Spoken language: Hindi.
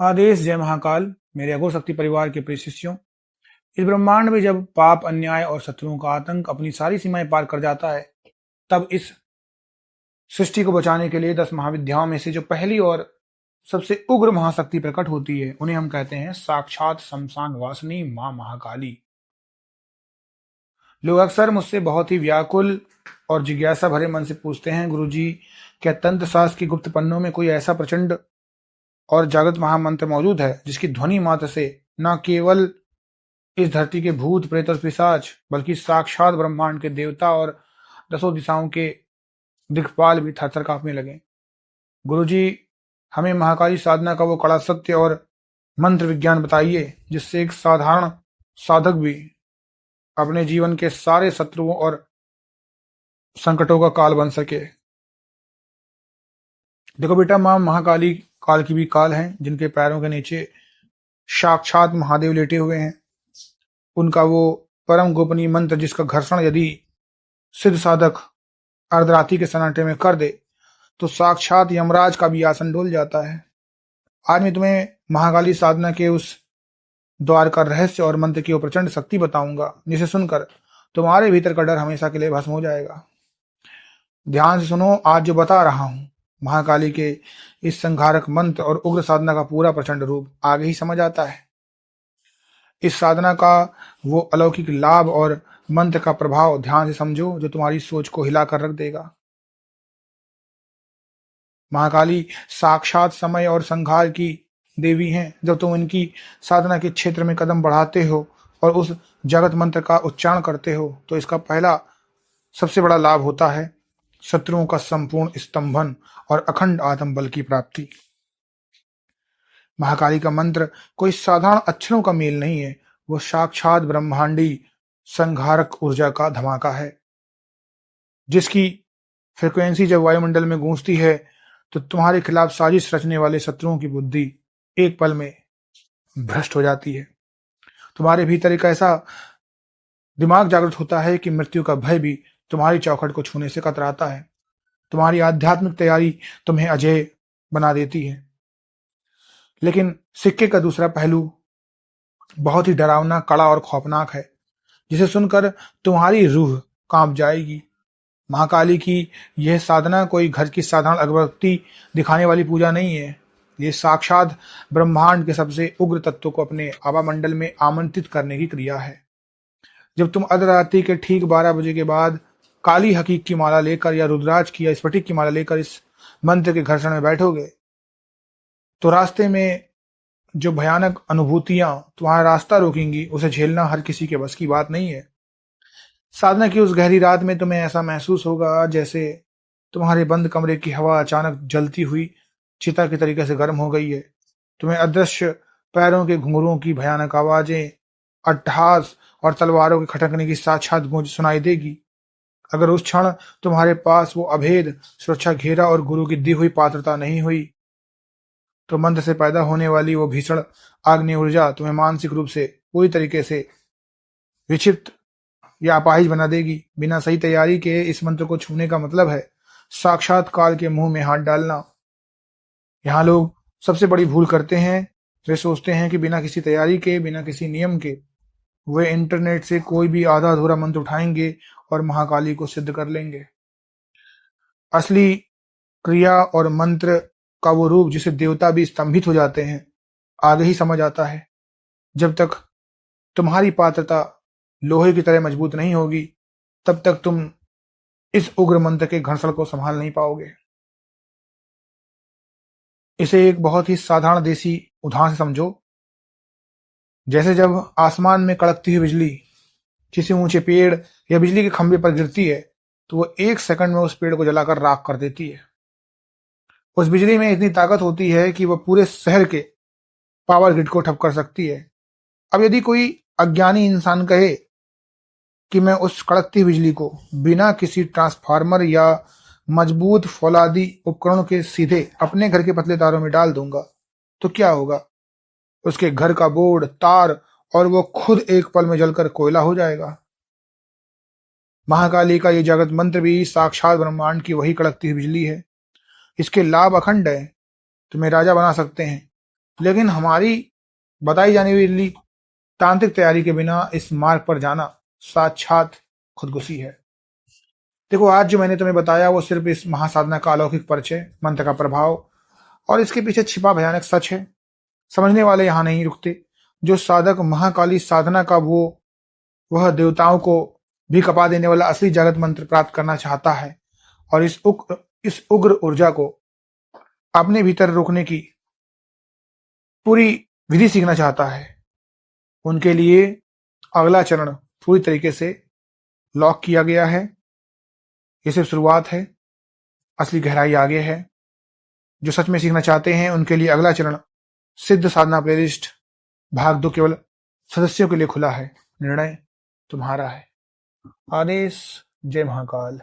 आदेश जय महाकाल। मेरे अघोर शक्ति परिवार के प्रिय शिष्यों, इस ब्रह्मांड में जब पाप, अन्याय और शत्रुओं का आतंक अपनी सारी सीमाएं पार कर जाता है, तब इस सृष्टि को बचाने के लिए 10 महाविद्याओं में से जो पहली और सबसे उग्र महाशक्ति प्रकट होती है, उन्हें हम कहते हैं साक्षात शमशान वासिनी मां महाकाली। लोग अक्सर मुझसे बहुत ही व्याकुल और जिज्ञासा भरे मन से पूछते हैं, गुरुजी, क्या तंत्र शास्त्र की गुप्त पन्नों में कोई ऐसा प्रचंड और जागृत महामंत्र मौजूद है जिसकी ध्वनि मात्र से न केवल इस धरती के भूत प्रेत और पिशाच, बल्कि साक्षात ब्रह्मांड के देवता और 10 दिशाओं के दिक्पाल भी थरथर कांपने लगे। गुरुजी, हमें महाकाली साधना का वो कड़ा सत्य और मंत्र विज्ञान बताइए जिससे एक साधारण साधक भी अपने जीवन के सारे शत्रुओं और संकटों का काल बन सके। देखो बेटा, मां महाकाली काल की भी काल है, जिनके पैरों के नीचे साक्षात महादेव लेटे हुए हैं। उनका वो परम गोपनीय मंत्र जिसका घर्षण यदि सिद्ध साधक अर्धरात्रि के सन्नाटे में कर दे तो साक्षात यमराज का भी आसन डोल जाता है। आज मैं तुम्हें महाकाली साधना के उस द्वार का रहस्य और मंत्र की वो प्रचंड शक्ति बताऊंगा जिसे सुनकर तुम्हारे भीतर का डर हमेशा के लिए भस्म हो जाएगा। ध्यान से सुनो, आज जो बता रहा हूं, महाकाली के इस संहारक मंत्र और उग्र साधना का पूरा प्रचंड रूप आगे ही समझ आता है। इस साधना का वो अलौकिक लाभ और मंत्र का प्रभाव ध्यान से समझो जो तुम्हारी सोच को हिलाकर रख देगा। महाकाली साक्षात समय और संहार की देवी हैं। जब तुम इनकी साधना के क्षेत्र में कदम बढ़ाते हो और उस जगत मंत्र का उच्चारण करते हो तो इसका पहला सबसे बड़ा लाभ होता है शत्रुओं का संपूर्ण स्तंभन और अखंड आत्म बल की प्राप्ति। महाकाली का मंत्र कोई साधारण अक्षरों का मेल नहीं है, वो साक्षात ब्रह्मांडी संहारक ऊर्जा का धमाका है, जिसकी फ्रिक्वेंसी जब वायुमंडल में गूंजती है तो तुम्हारे खिलाफ साजिश रचने वाले शत्रुओं की बुद्धि एक पल में भ्रष्ट हो जाती है। तुम्हारे भीतर एक ऐसा दिमाग जागृत होता है कि मृत्यु का भय भी तुम्हारी चौखट को छूने से कतराता है। तुम्हारी आध्यात्मिक तैयारी तुम्हें अजय बना देती है। लेकिन सिक्के का दूसरा पहलू बहुत ही डरावना, कड़ा और खौफनाक है, जिसे सुनकर तुम्हारी रूह कांप जाएगी। महाकाली की यह साधना कोई घर की साधारण अगरबत्ती दिखाने वाली पूजा नहीं है। ये साक्षात ब्रह्मांड के सबसे उग्र तत्वों को अपने आवामंडल में आमंत्रित करने की क्रिया है। जब तुम अर्धरात्रि के ठीक 12 बजे के बाद काली हकीक की माला लेकर या रुद्राज की या स्फटिक की माला लेकर इस मंत्र के घर्षण में बैठोगे तो रास्ते में जो भयानक अनुभूतियां तुम्हारा रास्ता रोकेंगी उसे झेलना हर किसी के बस की बात नहीं है। साधना की उस गहरी रात में तुम्हें ऐसा महसूस होगा जैसे तुम्हारे बंद कमरे की हवा अचानक जलती हुई चिता के तरीके से गर्म हो गई है। तुम्हें अदृश्य पैरों के घुंघरूओं की भयानक आवाजें, अट्टहास और तलवारों के खटकने की साक्षात गूंज सुनाई देगी। अगर उस क्षण तुम्हारे पास वो अभेद सुरक्षा घेरा और गुरु की दी हुई पात्रता नहीं हुई तो मंत्र से पैदा होने वाली वो भीषण आग्नेय ऊर्जा तुम्हें मानसिक रूप से पूरी तरीके से विक्षिप्त या अपाहिज बना देगी। बिना सही तैयारी के इस मंत्र को छूने का मतलब है साक्षात काल के मुंह में हाथ डालना। यहाँ लोग सबसे बड़ी भूल करते हैं, वे सोचते हैं कि बिना किसी तैयारी के, बिना किसी नियम के वे इंटरनेट से कोई भी आधा अधूरा मंत्र उठाएंगे और महाकाली को सिद्ध कर लेंगे। असली क्रिया और मंत्र का वो रूप जिसे देवता भी स्तंभित हो जाते हैं आगे ही समझ आता है। जब तक तुम्हारी पात्रता लोहे की तरह मजबूत नहीं होगी तब तक तुम इस उग्र मंत्र के घर्षण को संभाल नहीं पाओगे। इसे एक बहुत ही साधारण देसी उदाहरण से समझो। जैसे जब आसमान में कड़कती हुई बिजली किसी ऊंचे पेड़ या बिजली के खंभे पर गिरती है तो वो 1 सेकंड में उस पेड़ को जलाकर राख कर देती है। उस बिजली में इतनी ताकत होती है कि वह पूरे शहर के पावर ग्रिड को ठप कर सकती है। अब यदि कोई अज्ञानी इंसान कहे कि मैं उस कड़कती बिजली को बिना किसी ट्रांसफार्मर या मजबूत फौलादी उपकरणों के सीधे अपने घर के पतले तारों में डाल दूंगा तो क्या होगा? उसके घर का बोर्ड, तार और वो खुद एक पल में जलकर कोयला हो जाएगा। महाकाली का ये जागृत मंत्र भी साक्षात ब्रह्मांड की वही कड़कती हुई बिजली है। इसके लाभ अखंड है। तुम्हें राजा बना सकते हैं, लेकिन हमारी बताई जाने वाली तांत्रिक तैयारी के बिना इस मार्ग पर जाना साक्षात खुदकुशी है। देखो, आज जो मैंने तुम्हें बताया वो सिर्फ इस महासाधना का अलौकिक परिचय, मंत्र का प्रभाव और इसके पीछे छिपा भयानक सच है। समझने वाले यहाँ नहीं रुकते। जो साधक महाकाली साधना का वह देवताओं को भी कपा देने वाला असली जगत मंत्र प्राप्त करना चाहता है और इस उग्र ऊर्जा को अपने भीतर रोकने की पूरी विधि सीखना चाहता है, उनके लिए अगला चरण पूरी तरीके से लॉक किया गया है। ये सिर्फ शुरुआत है, असली गहराई आगे है। जो सच में सीखना चाहते हैं उनके लिए अगला चरण सिद्ध साधना प्लेलिस्ट भाग 2 केवल सदस्यों के लिए खुला है। निर्णय तुम्हारा है। आदेश। जय महाकाल।